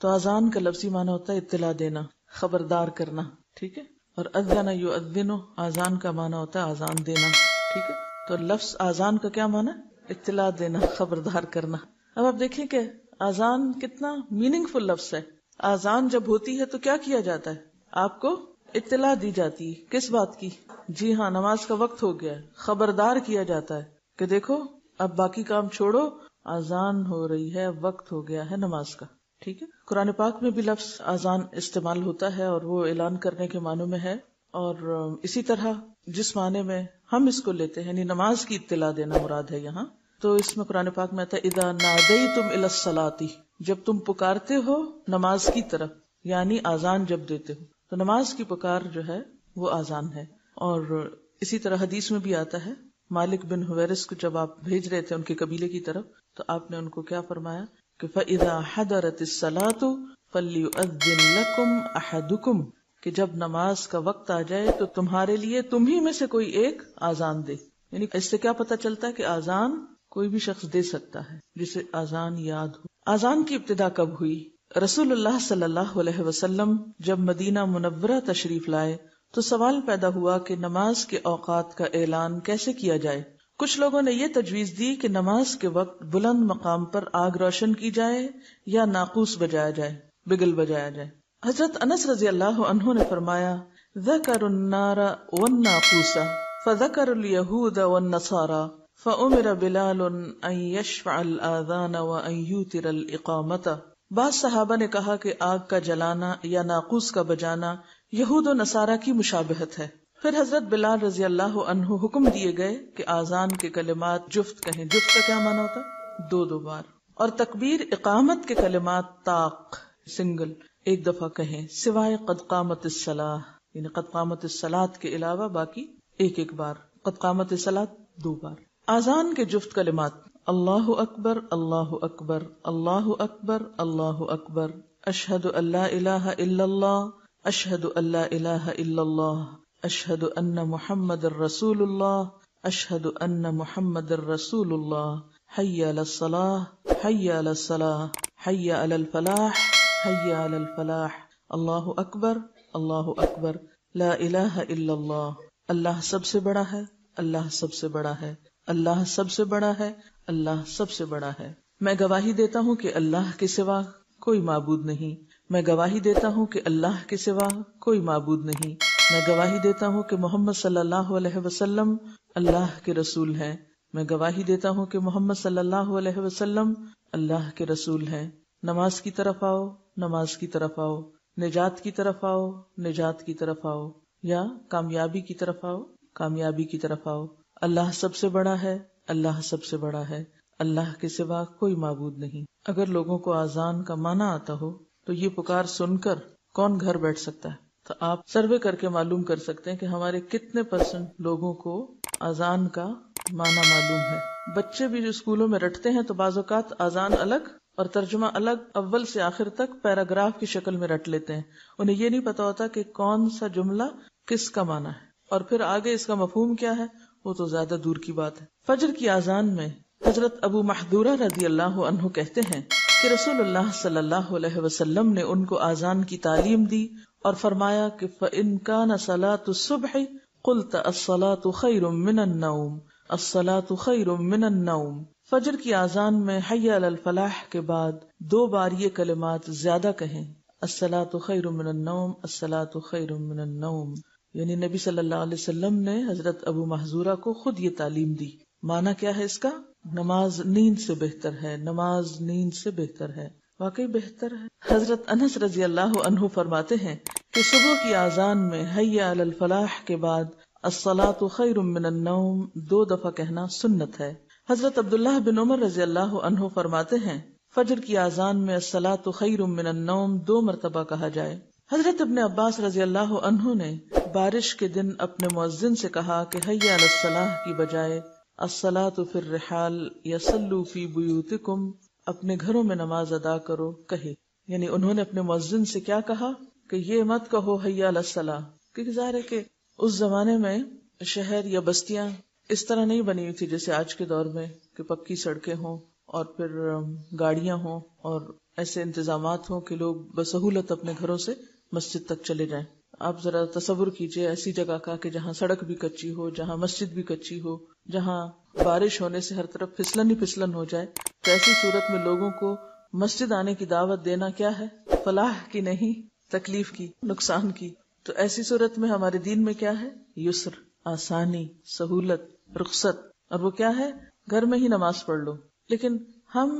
تو اذان کا لفظی معنی ہوتا ہے اطلاع دینا، خبردار کرنا، ٹھیک ہے. اور اذن یؤذن، اذان کا معنی ہوتا ہے اذان دینا، ٹھیک ہے. تو لفظ اذان کا کیا معنی؟ اطلاع دینا، خبردار کرنا. اب آپ دیکھیں کہ اذان کتنا میننگ فل لفظ ہے. اذان جب ہوتی ہے تو کیا کیا جاتا ہے؟ آپ کو اطلاع دی جاتی ہے. کس بات کی؟ جی ہاں، نماز کا وقت ہو گیا ہے. خبردار کیا جاتا ہے کہ دیکھو اب باقی کام چھوڑو، اذان ہو رہی ہے، وقت ہو گیا ہے نماز کا. ٹھیک ہے. قرآن پاک میں بھی لفظ اذان استعمال ہوتا ہے اور وہ اعلان کرنے کے معنوں میں ہے. اور اسی طرح جس معنی میں ہم اس کو لیتے ہیں یعنی نماز کی اطلاع دینا مراد ہے یہاں، تو اس میں قرآن پاک میں آتا ہے اذا نادیتم الی الصلاۃ، جب تم پکارتے ہو نماز کی طرف، یعنی اذان جب دیتے ہو. تو نماز کی پکار جو ہے وہ اذان ہے. اور اسی طرح حدیث میں بھی آتا ہے، مالک بن حویرث کو جب آپ بھیج رہے تھے ان کے قبیلے کی طرف، تو آپ نے ان کو کیا فرمایا کہ فَإِذَا حَضَرَتِ الصَّلَاةُ فَلْيُؤَذِّن لَكُمْ أَحَدُكُمْ، کہ جب نماز کا وقت آ جائے تو تمہارے لیے تمہیں میں سے کوئی ایک اذان دے. یعنی اس سے کیا پتہ چلتا ہے کہ اذان کوئی بھی شخص دے سکتا ہے جسے اذان یاد ہو. اذان کی ابتدا کب ہوئی؟ رسول اللہ صلی اللہ علیہ وسلم جب مدینہ منورہ تشریف لائے تو سوال پیدا ہوا کہ نماز کے اوقات کا اعلان کیسے کیا جائے. کچھ لوگوں نے یہ تجویز دی کہ نماز کے وقت بلند مقام پر آگ روشن کی جائے یا ناقوس بجایا جائے، بگل بجایا جائے. حضرت انس رضی اللہ عنہ نے فرمایا ذکروا النار والناقوس فذکروا اليہود والنصارى فأمر بلال ان يشفع الآذان وان يوتر الإقامۃ. بعض صحابہ نے کہا کہ آگ کا جلانا یا ناقوس کا بجانا یہود و نصارہ کی مشابہت ہے. پھر حضرت بلال رضی اللہ عنہ حکم دیے گئے کہ آذان کے کلمات جفت کہیں. جفت کا کیا معنی ہوتا ہے؟ دو دو بار. اور تکبیر اقامت کے کلمات طاق سنگل ایک دفعہ کہیں، سوائے قد قامت الصلاۃ، یعنی قد قامت الصلاۃ کے علاوہ باقی ایک ایک بار. قد قامت الصلاۃ دو بار. آذان کے جفت کلمات اللہ اکبر اللہ اکبر اللہ اکبر اللہ اکبر، اشہد ان لا الہ الا اللہ اشہد ان لا الہ الا اللہ اشہد ان محمد الرسول اللہ اشہد ان محمد الرسول اللہ، حی علی الصلاۃ حی علی الصلاۃ حی علی الفلاح حی علی الفلاح، اللہ اکبر اللہ اکبر، لا الہ الا اللہ. اللہ سب سے بڑا ہے، اللہ سب سے بڑا ہے، اللہ سب سے بڑا ہے، اللہ سب سے بڑا ہے. میں گواہی دیتا ہوں کہ اللہ کے سوا کوئی معبود نہیں. میں گواہی دیتا ہوں کہ اللہ کے سوا کوئی معبود نہیں. میں گواہی دیتا ہوں کہ محمد صلی اللہ علیہ وسلم اللہ کے رسول ہیں. میں گواہی دیتا ہوں کہ محمد صلی اللہ علیہ وسلم اللہ کے رسول ہیں. نماز کی طرف آؤ، نماز کی طرف آؤ، نجات کی طرف آؤ، نجات کی طرف آؤ، یا کامیابی کی طرف آؤ، کامیابی کی طرف آؤ. اللہ سب سے بڑا ہے، اللہ سب سے بڑا ہے، اللہ کے سوا کوئی معبود نہیں. اگر لوگوں کو اذان کا معنی آتا ہو تو یہ پکار سن کر کون گھر بیٹھ سکتا ہے؟ تو آپ سروے کر کے معلوم کر سکتے ہیں کہ ہمارے کتنے % لوگوں کو اذان کا معنی معلوم ہے. بچے بھی جو اسکولوں میں رٹتے ہیں تو بعض اوقات اذان الگ اور ترجمہ الگ، اول سے آخر تک پیراگراف کی شکل میں رٹ لیتے ہیں. انہیں یہ نہیں پتا ہوتا کہ کون سا جملہ کس کا معنی ہے اور پھر آگے اس کا مفہوم کیا ہے، وہ تو زیادہ دور کی بات ہے. فجر کی اذان میں حضرت ابو محذورہ رضی اللہ عنہ کہتے ہیں کہ رسول اللہ صلی اللہ علیہ وسلم نے ان کو اذان کی تعلیم دی اور فرمایا کہ فَإِن كَانَ صَلَاةُ الصُّبْحِ قُلْتَ الصَّلَاةُ خَيْرٌ مِّنَ النَّوْمِ الصَّلَاةُ خَيْرٌ مِّنَ النَّوْمِ. فجر کی اذان میں حی علی الفلاح کے بعد 2 بار یہ کلمات زیادہ کہیں، الصلاۃ خیر من النوم الصلاۃ خیر من النوم. یعنی نبی صلی اللہ علیہ وسلم نے حضرت ابو محذورہ کو خود یہ تعلیم دی. معنی کیا ہے اس کا؟ نماز نیند سے بہتر ہے، نماز نیند سے بہتر ہے. واقعی بہتر ہے. حضرت انس رضی اللہ عنہ فرماتے ہیں کہ صبح کی اذان میں حی علی الفلاح کے بعد الصلاۃ خیر من النوم 2 دفعہ کہنا سنت ہے. حضرت عبداللہ بن عمر رضی اللہ عنہ فرماتے ہیں فجر کی اذان میں الصلاۃ خیر من النوم 2 مرتبہ کہا جائے. حضرت ابن عباس رضی اللہ عنہ نے بارش کے دن اپنے مؤذن سے کہا کہ حی علی الصلاح کی بجائے الصلاۃ فی الرحال یصلوا فی بیوتکم، اپنے گھروں میں نماز ادا کرو کہے. یعنی انہوں نے اپنے مؤذن سے کیا کہا کہ یہ مت کہو حی علی الصلاح، کیونکہ ظاہر ہے کہ اس زمانے میں شہر یا بستیاں اس طرح نہیں بنی ہوئی تھی جیسے آج کے دور میں کہ پکی سڑکیں ہوں اور پھر گاڑیاں ہوں اور ایسے انتظامات ہوں کہ لوگ بسہولت اپنے گھروں سے مسجد تک چلے جائیں. آپ ذرا تصور کیجئے ایسی جگہ کا کہ جہاں سڑک بھی کچی ہو، جہاں مسجد بھی کچی ہو، جہاں بارش ہونے سے ہر طرف پھسلن ہی پھسلن ہو جائے. تو ایسی صورت میں لوگوں کو مسجد آنے کی دعوت دینا کیا ہے؟ فلاح کی نہیں، تکلیف کی، نقصان کی. تو ایسی صورت میں ہمارے دین میں کیا ہے؟ یسر، آسانی، سہولت، رخصت. اور وہ کیا ہے؟ گھر میں ہی نماز پڑھ لو. لیکن ہم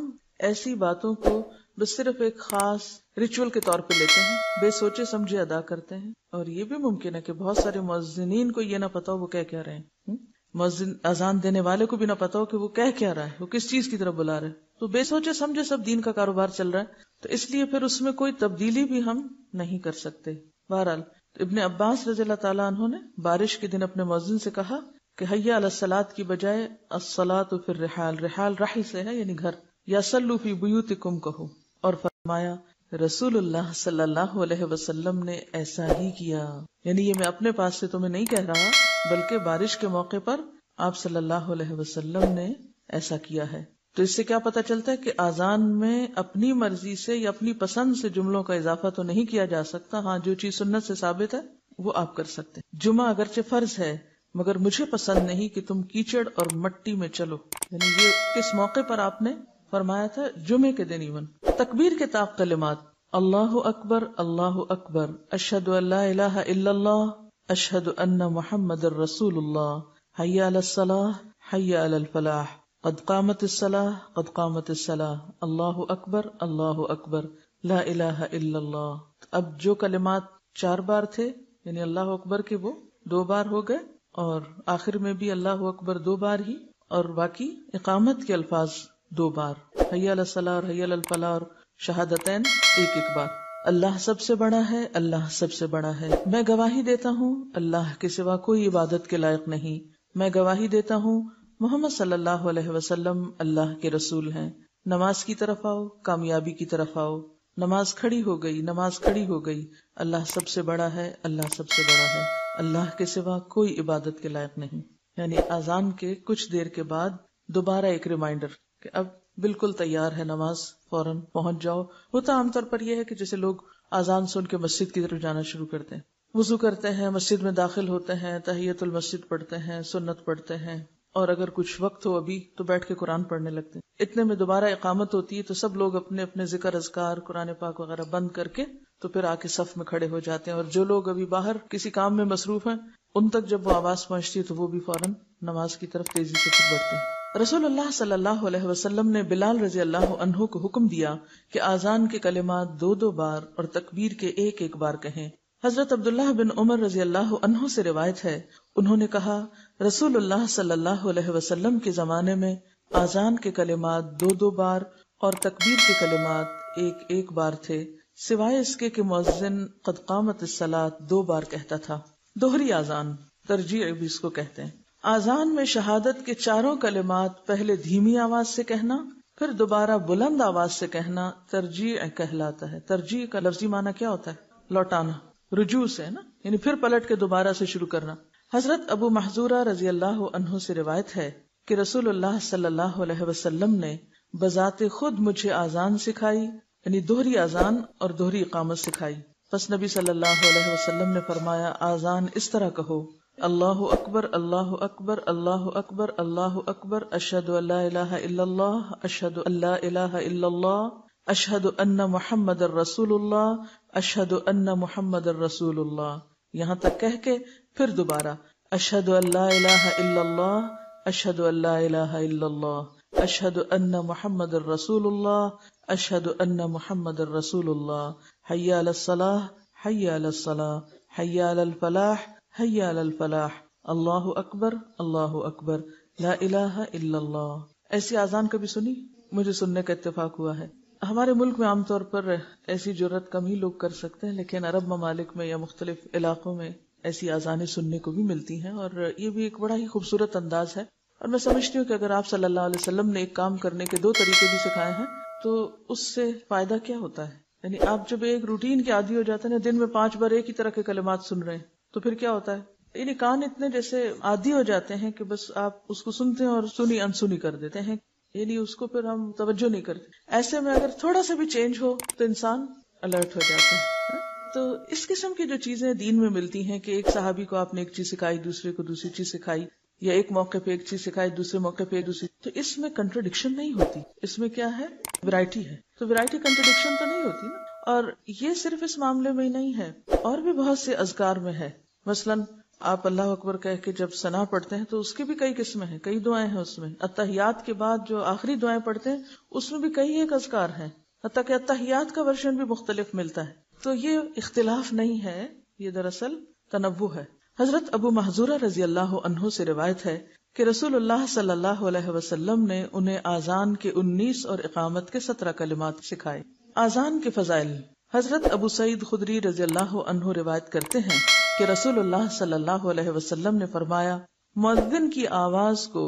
ایسی باتوں کو بس صرف ایک خاص ریچول کے طور پہ لیتے ہیں، بے سوچے سمجھے ادا کرتے ہیں. اور یہ بھی ممکن ہے کہ بہت سارے مؤذنین کو یہ نہ پتا ہو وہ کہہ رہے ہیں، مؤذن اذان دینے والے کو بھی نہ پتا ہو کہ وہ کہہ رہا ہے، وہ کس چیز کی طرف بلا رہا ہے. تو بے سوچے سمجھے سب دین کا کاروبار چل رہا ہے، تو اس لیے پھر اس میں کوئی تبدیلی بھی ہم نہیں کر سکتے. بہرحال ابن عباس رضی اللہ تعالیٰ عنہ نے بارش کے دن اپنے مؤذن سے کہا کہ حی علی الصلاۃ کی بجائے الصلاۃ فی الرحال، رحال رحل سے ہے یعنی گھر، یا صلوا فی بیوتکم کہو. اور فرمایا رسول اللہ صلی اللہ علیہ وسلم نے ایسا ہی کیا. یعنی یہ میں اپنے پاس سے تمہیں نہیں کہہ رہا، بلکہ بارش کے موقع پر آپ صلی اللہ علیہ وسلم نے ایسا کیا ہے. تو اس سے کیا پتہ چلتا ہے کہ اذان میں اپنی مرضی سے یا اپنی پسند سے جملوں کا اضافہ تو نہیں کیا جا سکتا. ہاں جو چیز سنت سے ثابت ہے وہ آپ کر سکتے ہیں. جمعہ اگرچہ فرض ہے مگر مجھے پسند نہیں کہ تم کیچڑ اور مٹی میں چلو. یعنی یہ کس موقع پر آپ نے فرمایا تھا؟ جمعے کے دن. ایون تکبیر کے طاق کلمات اللہ اکبر، اللہ اکبر، اشہد ان لا الہ الا اللہ، اشہد ان محمد الرسول اللہ، حی علی الصلاۃ، حی علی الفلاح، قد قامت الصلاۃ، قد قامت الصلاۃ، اللہ اکبر، اللہ اکبر، لا الہ الا اللہ. اب جو کلمات 4 بار تھے یعنی اللہ اکبر کے وہ 2 بار ہو گئے، اور آخر میں بھی اللہ اکبر 2 بار ہی، اور باقی اقامت کے الفاظ 2 بار، حی علی الصلاۃ اور حی علی الفلاح اور شہادتین 1 بار. اللہ سب سے بڑا ہے، اللہ سب سے بڑا ہے. میں گواہی دیتا ہوں اللہ کے سوا کوئی عبادت کے لائق نہیں. میں گواہی دیتا ہوں محمد صلی اللہ علیہ وسلم اللہ کے رسول ہیں. نماز کی طرف آؤ، کامیابی کی طرف آؤ. نماز کھڑی ہو گئی، نماز کھڑی ہو گئی. اللہ سب سے بڑا ہے، اللہ سب سے بڑا ہے. اللہ کے سوا کوئی عبادت کے لائق نہیں. یعنی اذان کے کچھ دیر کے بعد دوبارہ ایک ریمائنڈر کہ اب بالکل تیار ہے نماز، فوراً پہنچ جاؤ. ہوتا عام طور پر یہ ہے کہ جیسے لوگ اذان سن کے مسجد کی طرف جانا شروع کرتے ہیں، وضو کرتے ہیں، مسجد میں داخل ہوتے ہیں، تحیۃ المسجد پڑھتے ہیں، سنت پڑھتے ہیں، اور اگر کچھ وقت ہو ابھی تو بیٹھ کے قرآن پڑھنے لگتے ہیں. اتنے میں دوبارہ اقامت ہوتی ہے تو سب لوگ اپنے اپنے ذکر اذکار قرآن پاک وغیرہ بند کر کے تو پھر آ کے صف میں کھڑے ہو جاتے ہیں. اور جو لوگ ابھی باہر کسی کام میں مصروف ہیں ان تک جب وہ آواز پہنچتی ہے تو وہ بھی فوراً نماز کی طرف تیزی سے پھر بڑھتے ہیں. رسول اللہ صلی اللہ علیہ وسلم نے بلال رضی اللہ عنہ کو حکم دیا کہ آذان کے کلمات 2 بار اور تکبیر کے 1 بار کہیں. حضرت عبداللہ بن عمر رضی اللہ عنہ سے روایت ہے، انہوں نے کہا رسول اللہ صلی اللہ علیہ وسلم کے زمانے میں آذان کے کلمات 2 بار اور تکبیر کے کلمات 1 بار تھے، سوائے اس کے کہ مؤذن قد قامت الصلاۃ 2 بار کہتا تھا. دوہری آذان، ترجیع بھی اس کو کہتے ہیں. آذان میں شہادت کے 4 کلمات پہلے دھیمی آواز سے کہنا، پھر دوبارہ بلند آواز سے کہنا ترجیع کہلاتا ہے. ترجیع کا لفظی معنی کیا ہوتا ہے؟ لوٹانا، رجوع سے ہے نا، یعنی پھر پلٹ کے دوبارہ سے شروع کرنا. حضرت ابو محذورہ رضی اللہ عنہ سے روایت ہے کہ رسول اللہ صلی اللہ علیہ وسلم نے بذات خود مجھے آذان سکھائی، یعنی دوہری آذان اور دوہری اقامت سکھائی. پس نبی صلی اللہ علیہ وسلم نے فرمایا آذان اس طرح کہو، اللہ اکبر، اللہ اکبر، اللہ اکبر، اللہ اکبر، اشہد ان لا الہ الا اللہ، اشہد ان لا الہ الا اللہ، اشہد ان محمد الرسول اللہ، اشہد ان محمد الرسول اللہ. یہاں تک کہہ کے پھر دوبارہ اشہد ان لا الہ الا اللہ، اشہد ان لا الہ الا اللہ، اشہد ان محمد الرسول اللہ، اشہد ان محمد الرسول اللہ، حی علی الصلاۃ، حی علی الصلاۃ، حی علی الفلاح، حی علی الفلاح، اللہ اکبر، اللہ اکبر، لا الہ الا اللہ. ایسی آذان کبھی سنی؟ مجھے سننے کا اتفاق ہوا ہے. ہمارے ملک میں عام طور پر ایسی جرات کم ہی لوگ کر سکتے ہیں، لیکن عرب ممالک میں یا مختلف علاقوں میں ایسی آذانیں سننے کو بھی ملتی ہیں، اور یہ بھی ایک بڑا ہی خوبصورت انداز ہے. اور میں سمجھتی ہوں کہ اگر آپ صلی اللہ علیہ وسلم نے ایک کام کرنے کے 2 طریقے بھی سکھائے ہیں تو اس سے فائدہ کیا ہوتا ہے؟ یعنی آپ جب ایک روٹین کے عادی ہو جاتے ہیں نا، دن میں 5 بار ایک ہی طرح کے کلمات سن رہے ہیں، تو پھر کیا ہوتا ہے؟ یعنی کان اتنے جیسے عادی ہو جاتے ہیں کہ بس آپ اس کو سنتے ہیں اور سنی انسنی کر دیتے ہیں. یعنی اس کو پھر ہم توجہ نہیں کرتے. ایسے میں اگر تھوڑا سا بھی چینج ہو تو انسان الرٹ ہو جاتا ہے. تو اس قسم کی جو چیزیں دین میں ملتی ہیں کہ ایک صحابی کو آپ نے ایک چیز سکھائی، دوسرے کو دوسری چیز سکھائی، یا ایک موقع پہ ایک چیز سکھائی، دوسرے موقع پہ دوسری، تو اس میں کنٹرڈکشن نہیں ہوتی. اس میں کیا ہے؟ ویرائٹی ہے. تو ویرائٹی کنٹرڈکشن تو نہیں ہوتی نا. اور یہ صرف اس معاملے میں ہی نہیں ہے، اور بھی بہت سے اذکار میں ہے. مثلاً آپ اللہ اکبر کہہ کے جب ثنا پڑھتے ہیں تو اس کی بھی کئی قسمیں ہیں، کئی دعائیں ہیں اس میں. اتحیات کے بعد جو آخری دعائیں پڑھتے ہیں اس میں بھی کئی ایک اذکار ہیں، حتیٰ کہ اتحیات کا ورژن بھی مختلف ملتا ہے. تو یہ اختلاف نہیں ہے، یہ دراصل تنوع ہے. حضرت ابو محذورہ رضی اللہ عنہ سے روایت ہے کہ رسول اللہ صلی اللہ علیہ وسلم نے انہیں آذان کے 19 اور اقامت کے 17 کلمات سکھائے. آذان کے فضائل. حضرت ابو سعید خدری رضی اللہ عنہ روایت کرتے ہیں کہ رسول اللہ صلی اللہ علیہ وسلم نے فرمایا، مؤذن کی آواز کو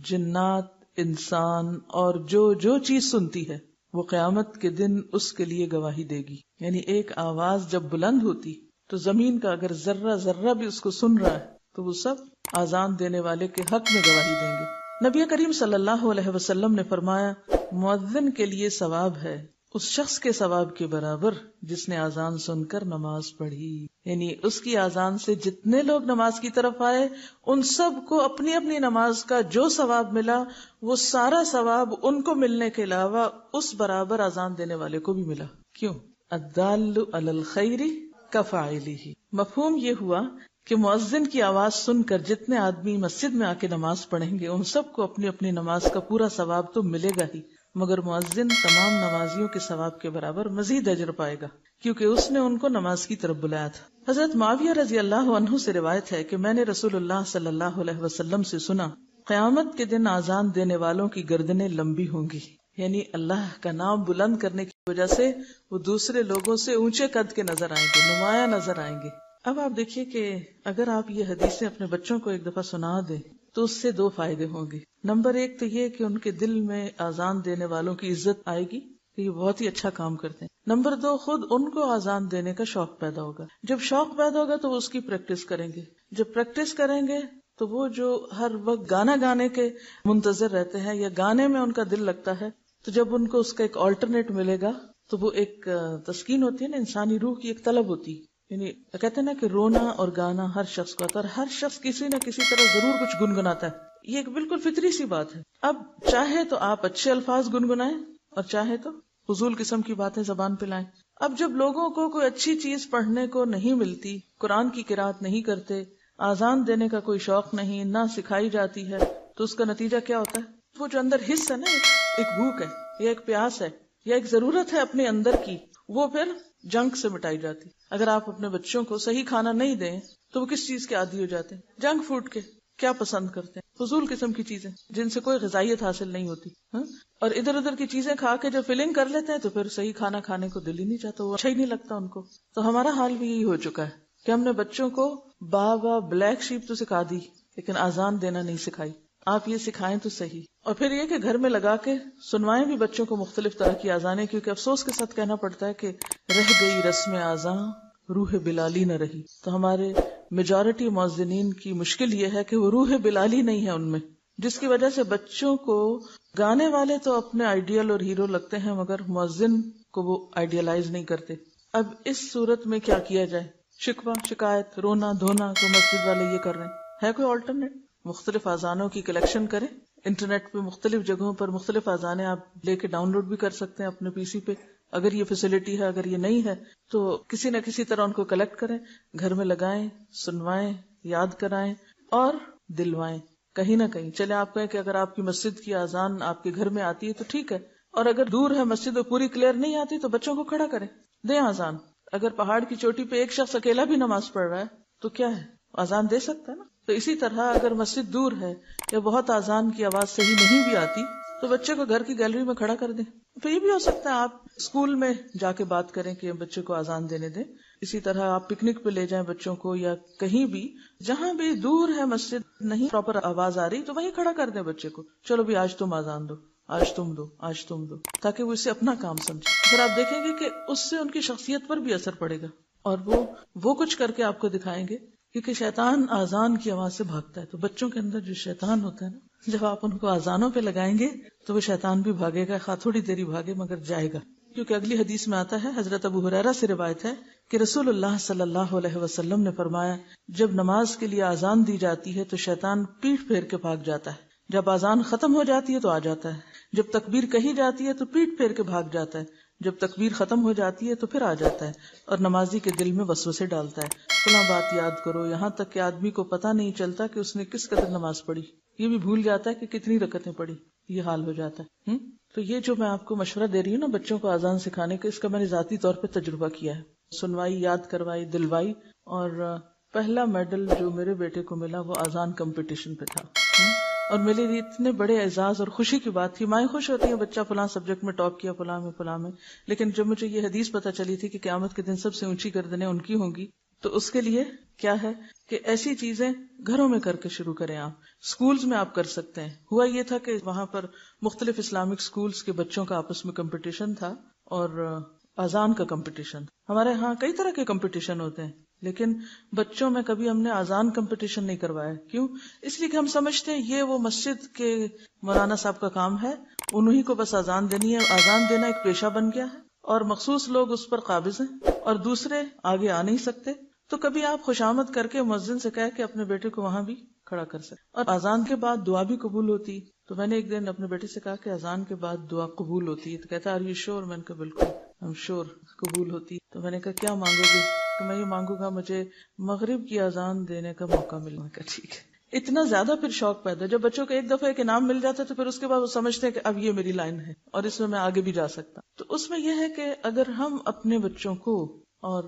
جنات، انسان اور جو چیز سنتی ہے وہ قیامت کے دن اس کے لیے گواہی دے گی. یعنی ایک آواز جب بلند ہوتی تو زمین کا اگر ذرہ بھی اس کو سن رہا ہے تو وہ سب آذان دینے والے کے حق میں گواہی دیں گے. نبی کریم صلی اللہ علیہ وسلم نے فرمایا، مؤذن کے لیے ثواب ہے اس شخص کے ثواب کے برابر جس نے آذان سن کر نماز پڑھی. یعنی اس کی آذان سے جتنے لوگ نماز کی طرف آئے ان سب کو اپنی اپنی نماز کا جو ثواب ملا وہ سارا ثواب ان کو ملنے کے علاوہ اس برابر آذان دینے والے کو بھی ملا. کیوں؟ الدال علی الخیر کفاعلہ. مفہوم یہ ہوا کہ مؤذن کی آواز سن کر جتنے آدمی مسجد میں آ کے نماز پڑھیں گے ان سب کو اپنی اپنی نماز کا پورا ثواب تو ملے گا ہی، مگر مؤذن تمام نمازیوں کے ثواب کے برابر مزید اجر پائے گا کیونکہ اس نے ان کو نماز کی طرف بلایا تھا. حضرت معاویہ رضی اللہ عنہ سے روایت ہے کہ میں نے رسول اللہ صلی اللہ علیہ وسلم سے سنا، قیامت کے دن آذان دینے والوں کی گردنیں لمبی ہوں گی. یعنی اللہ کا نام بلند کرنے کی وجہ سے وہ دوسرے لوگوں سے اونچے قد کے نظر آئیں گے، نمایاں نظر آئیں گے. اب آپ دیکھیے کہ اگر آپ یہ حدیثیں اپنے بچوں کو ایک دفعہ سنا دیں تو اس سے 2 فائدے ہوں گے. نمبر 1 تو یہ کہ ان کے دل میں آذان دینے والوں کی عزت آئے گی کہ یہ بہت ہی اچھا کام کرتے ہیں. نمبر 2 خود ان کو آذان دینے کا شوق پیدا ہوگا. جب شوق پیدا ہوگا تو وہ اس کی پریکٹس کریں گے. جب پریکٹس کریں گے تو وہ جو ہر وقت گانا گانے کے منتظر رہتے ہیں یا گانے میں ان کا دل لگتا ہے، تو جب ان کو اس کا ایک آلٹرنیٹ ملے گا تو وہ ایک تسکین ہوتی ہے نا، انسانی روح کی ایک طلب ہوتی. یعنی کہتے ہیں نا کہ رونا اور گانا ہر شخص کو آتا ہے اور ہر شخص کسی نہ کسی طرح ضرور کچھ گنگناتا ہے. یہ ایک بالکل فطری سی بات ہے. اب چاہے تو آپ اچھے الفاظ گنگنائیں اور چاہے تو فضول قسم کی باتیں زبان پہ لائیں. اب جب لوگوں کو کوئی اچھی چیز پڑھنے کو نہیں ملتی، قرآن کی قرات نہیں کرتے، آذان دینے کا کوئی شوق نہیں، نہ سکھائی جاتی ہے، تو اس کا نتیجہ کیا ہوتا ہے؟ وہ جو اندر حص ہے نا، ایک بھوک ہے یا ایک پیاس ہے یا ایک ضرورت ہے اپنے اندر کی، وہ پھر جنک سے مٹائی جاتی. اگر آپ اپنے بچوں کو صحیح کھانا نہیں دیں تو وہ کس چیز کے عادی ہو جاتے ہیں؟ جنک فوڈ کے. کیا پسند کرتے ہیں؟ فضول قسم کی چیزیں جن سے کوئی غذائیت حاصل نہیں ہوتی. اور ادھر ادھر کی چیزیں کھا کے جب فیلنگ کر لیتے ہیں تو پھر صحیح کھانا کھانے کو دل ہی نہیں چاہتا، وہ اچھا ہی نہیں لگتا ان کو. تو ہمارا حال بھی یہی ہو چکا ہے کہ ہم نے بچوں کو بابا بلیک شیپ تو سکھا دی لیکن آذان دینا نہیں سکھائی. آپ یہ سکھائیں تو صحیح. اور پھر یہ کہ گھر میں لگا کے سنوائیں بھی بچوں کو مختلف طرح کی آذانیں، کیونکہ افسوس کے ساتھ کہنا پڑتا ہے کہ رہ گئی رسم آذان روح بلالی نہ رہی. تو ہمارے میجورٹی مؤذنین کی مشکل یہ ہے کہ وہ روح بلالی نہیں ہے ان میں، جس کی وجہ سے بچوں کو گانے والے تو اپنے آئیڈیل اور ہیرو لگتے ہیں مگر مؤذن کو وہ آئیڈیلائز نہیں کرتے. اب اس صورت میں کیا کیا جائے؟ شکوہ، شکایت، رونا دھونا کو مسجد والے یہ کر رہے ہیں، ہے کوئی آلٹرنیٹ؟ مختلف آذانوں کی کلیکشن کریں. انٹرنیٹ پہ مختلف جگہوں پر مختلف آذانیں آپ لے کے ڈاؤن لوڈ بھی کر سکتے ہیں اپنے PC پہ. اگر یہ فیسلٹی ہے، اگر یہ نہیں ہے تو کسی نہ کسی طرح ان کو کلیکٹ کریں، گھر میں لگائیں، سنوائیں، یاد کرائیں اور دلوائیں. کہیں نہ کہیں چلے آپ کہیں کہ اگر آپ کی مسجد کی آذان آپ کے گھر میں آتی ہے تو ٹھیک ہے، اور اگر دور ہے مسجد اور پوری کلیئر نہیں آتی تو بچوں کو کھڑا کریں، دیں آذان. اگر پہاڑ کی چوٹی پہ ایک شخص اکیلا بھی نماز پڑھ رہا ہے تو کیا ہے، آذان دے سکتا ہے نا. تو اسی طرح اگر مسجد دور ہے یا بہت آذان کی آواز صحیح نہیں بھی آتی تو بچے کو گھر کی گیلری میں کھڑا کر دیں. تو یہ بھی ہو سکتا ہے آپ اسکول میں جا کے بات کریں کہ بچے کو آذان دینے دیں. اسی طرح آپ پکنک پہ لے جائیں بچوں کو، یا کہیں بھی جہاں بھی دور ہے مسجد، نہیں پراپر آواز آ رہی تو وہیں کھڑا کر دیں بچے کو. چلو بھی آج تم آذان دو، آج تم دو، آج تم دو، تاکہ وہ اسے اپنا کام سمجھے. پھر آپ دیکھیں گے کہ اس سے ان کی شخصیت پر بھی اثر پڑے گا اور وہ کچھ کر کے آپ کو دکھائیں گے کیونکہ شیطان آزان کی آواز سے بھاگتا ہے. تو بچوں کے اندر جو شیطان ہوتا ہے نا، جب آپ ان کو آزانوں پہ لگائیں گے تو وہ شیطان بھی بھاگے گا، خواہ تھوڑی دیر ہی بھاگے مگر جائے گا. کیونکہ اگلی حدیث میں آتا ہے، حضرت ابو ہریرہ سے روایت ہے کہ رسول اللہ صلی اللہ علیہ وسلم نے فرمایا، جب نماز کے لیے آزان دی جاتی ہے تو شیطان پیٹھ پھیر کے بھاگ جاتا ہے. جب آزان ختم ہو جاتی ہے تو آ جاتا ہے. جب تکبیر کہی جاتی ہے تو پیٹھ پھیر کے بھاگ جاتا ہے. جب تکبیر ختم ہو جاتی ہے تو پھر آ جاتا ہے اور نمازی کے دل میں وسوسے ڈالتا ہے، فلاں بات یاد کرو، یہاں تک کہ آدمی کو پتہ نہیں چلتا کہ اس نے کس قدر نماز پڑھی. یہ بھی بھول جاتا ہے کہ کتنی رکعتیں پڑھی. یہ حال ہو جاتا ہے. تو یہ جو میں آپ کو مشورہ دے رہی ہوں نا بچوں کو آزان سکھانے کا، اس کا میں نے ذاتی طور پہ تجربہ کیا ہے. سنوائی، یاد کروائی، دلوائی. اور پہلا میڈل جو میرے بیٹے کو ملا وہ آزان کمپٹیشن پہ تھا. اور میرے لیے اتنے بڑے اعزاز اور خوشی کی بات تھی. مائیں خوش ہوتی ہیں بچہ فلاں سبجیکٹ میں ٹاپ کیا، فلاں میں. لیکن جب مجھے یہ حدیث پتہ چلی تھی کہ قیامت کے دن سب سے اونچی گردنیں ان کی ہوں گی، تو اس کے لیے کیا ہے کہ ایسی چیزیں گھروں میں کر کے شروع کریں. آپ سکولز میں آپ کر سکتے ہیں. ہوا یہ تھا کہ وہاں پر مختلف اسلامک سکولز کے بچوں کا آپس میں کمپٹیشن تھا اور اذان کا کمپٹیشن. ہمارے ہاں کئی طرح کے کمپٹیشن ہوتے ہیں، لیکن بچوں میں کبھی ہم نے اذان کمپٹیشن نہیں کروایا. کیوں؟ اس لیے کہ ہم سمجھتے ہیں یہ وہ مسجد کے مولانا صاحب کا کام ہے، انہی کو بس اذان دینی ہے. اذان دینا ایک پیشہ بن گیا ہے اور مخصوص لوگ اس پر قابض ہیں اور دوسرے آگے آ نہیں سکتے. تو کبھی آپ خوشامد کر کے مؤذن سے کہہ کے اپنے بیٹے کو وہاں بھی کھڑا کر سکتے. اور اذان کے بعد دعا بھی قبول ہوتی. تو میں نے ایک دن اپنے بیٹے سے کہا کہ اذان کے بعد دعا قبول ہوتی ہے. تو کہتا آر یو شور؟ میں نے کہا بالکل ہم شور قبول ہوتی. تو میں نے کہا کیا مانگو گے؟ کہ میں یہ مانگوں گا مجھے مغرب کی اذان دینے کا موقع ملے. میں کہا ٹھیک ہے. اتنا زیادہ پھر شوق پیدا. جب بچوں کو ایک دفعہ ایک انعام مل جاتا ہے تو پھر اس کے بعد وہ سمجھتے ہیں کہ اب یہ میری لائن ہے اور اس میں آگے بھی جا سکتا. تو اس میں یہ ہے کہ اگر ہم اپنے بچوں کو اور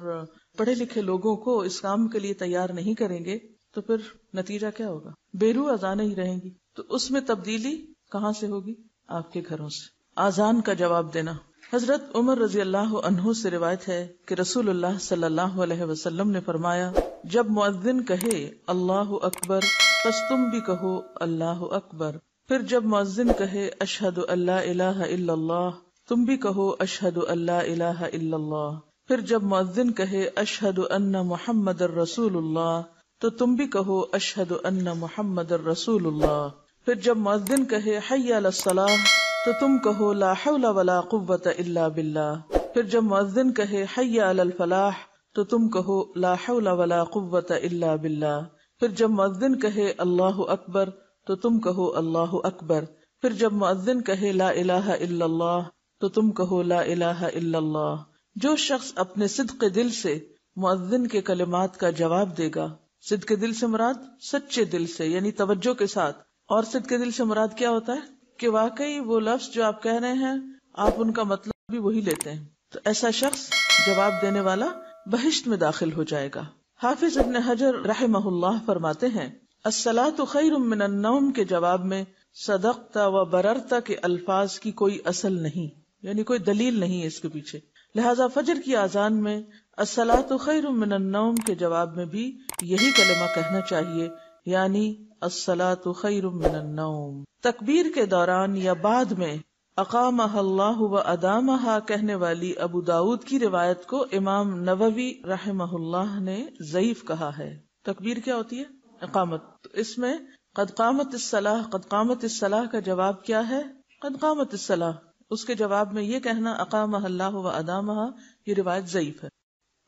پڑھے لکھے لوگوں کو اس کام کے لیے تیار نہیں کریں گے تو پھر نتیجہ کیا ہوگا؟ بے روح اذانیں ہی رہیں گی. تو اس میں تبدیلی کہاں سے ہوگی؟ آپ کے گھروں سے. اذان کا جواب دینا. حضرت عمر رضی اللہ عنہ سے روایت ہے کہ رسول اللہ صلی اللہ علیہ وسلم نے فرمایا، جب مؤذن کہے اللہ اکبر پس تم بھی کہو اللہ اکبر. پھر جب مؤذن کہے اشہد ان لا الہ الا اللہ تم بھی کہو اشہد ان لا الہ الا اللہ. پھر جب مؤذن کہے اشہد ان محمد الرسول اللہ تو تم بھی کہو اشہد ان محمد الرسول اللہ. پھر جب مؤذن کہے حی علی الصلاۃ تو تم کہو لا حول ولا قوۃ الا باللہ. پھر جب مؤذن کہے حی علی الفلاح تو تم کہو لا حول ولا قوۃ الا باللہ. پھر جب مؤذن کہے اللہ اکبر تو تم کہو اللہ اکبر. پھر جب مؤذن کہے لا الہ الا اللہ تو تم کہو لا الہ الا اللہ. جو شخص اپنے صدق دل سے مؤذن کے کلمات کا جواب دے گا، صدق دل سے مراد سچے دل سے یعنی توجہ کے ساتھ، اور صدق دل سے مراد کیا ہوتا ہے کہ واقعی وہ لفظ جو آپ کہہ رہے ہیں آپ ان کا مطلب بھی وہی لیتے ہیں، تو ایسا شخص جواب دینے والا بہشت میں داخل ہو جائے گا. حافظ ابن حجر رحمہ اللہ فرماتے ہیں الصلاۃ خیر من النوم کے جواب میں صدقت و بررت کے الفاظ کی کوئی اصل نہیں، یعنی کوئی دلیل نہیں ہے اس کے پیچھے. لہذا فجر کی اذان میں الصلاۃ خیر من النوم کے جواب میں بھی یہی کلمہ کہنا چاہیے، یعنی الصلاۃ خیر من النوم. تکبیر کے دوران یا بعد میں اقامہ اللہ و ادامہ کہنے والی ابو داؤد کی روایت کو امام نووی رحمہ اللہ نے ضعیف کہا ہے. تکبیر کیا ہوتی ہے؟ اقامت. تو اس میں قد قامت الصلاۃ، قد قامت الصلاۃ کا جواب کیا ہے؟ قد قامت الصلاۃ. اس کے جواب میں یہ کہنا اقامہ اللہ و ادامہ، یہ روایت ضعیف ہے.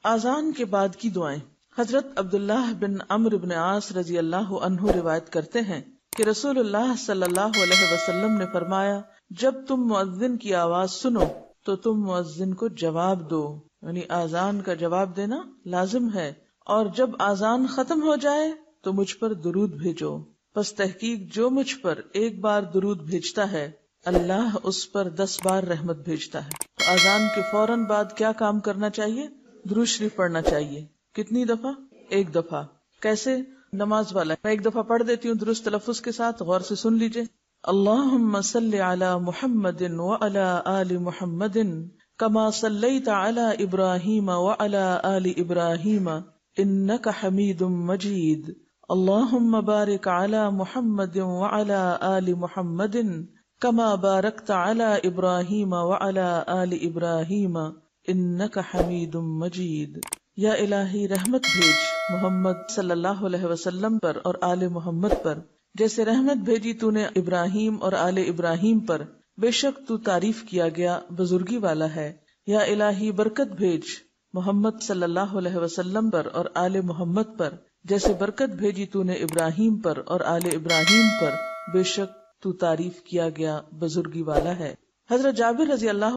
اذان کے بعد کی دعائیں. حضرت عبداللہ بن عمرو بن عاص رضی اللہ عنہ روایت کرتے ہیں کہ رسول اللہ صلی اللہ علیہ وسلم نے فرمایا، جب تم مؤذن کی آواز سنو تو تم مؤذن کو جواب دو، یعنی اذان کا جواب دینا لازم ہے. اور جب اذان ختم ہو جائے تو مجھ پر درود بھیجو، پس تحقیق جو مجھ پر ایک بار درود بھیجتا ہے اللہ اس پر 10 بار رحمت بھیجتا ہے. تو اذان کے فوراً بعد کیا کام کرنا چاہیے؟ درود شریف پڑھنا چاہیے. کتنی دفعہ؟ ایک دفعہ. کیسے؟ نماز والا. میں ایک دفعہ پڑھ دیتی ہوں درست تلفظ کے ساتھ، غور سے سن لیجئے. اللہم صلی علی محمد وعلی آل محمد کما صلیت علی ابراہیم وعلی آل ابراہیم انک حمید مجید. اللہم بارک علی محمد وعلی آل محمد کما بارکت علی ابراہیم وعلی آل ابراہیم انک حمید مجید. یا الہی رحمت بھیج محمد صلی اللہ علیہ وسلم پر اور آل محمد پر، جیسے رحمت بھیجی تو نے ابراہیم اور آل ابراہیم پر، بے شک تو تعریف کیا گیا بزرگی والا ہے۔ یا الہی برکت بھیج محمد صلی اللہ علیہ وسلم پر اور آل محمد پر، جیسے برکت بھیجی تو نے ابراہیم پر اور آل ابراہیم پر، بے شک تو تعریف کیا گیا بزرگی والا ہے۔ حضرت جابر رضی اللہ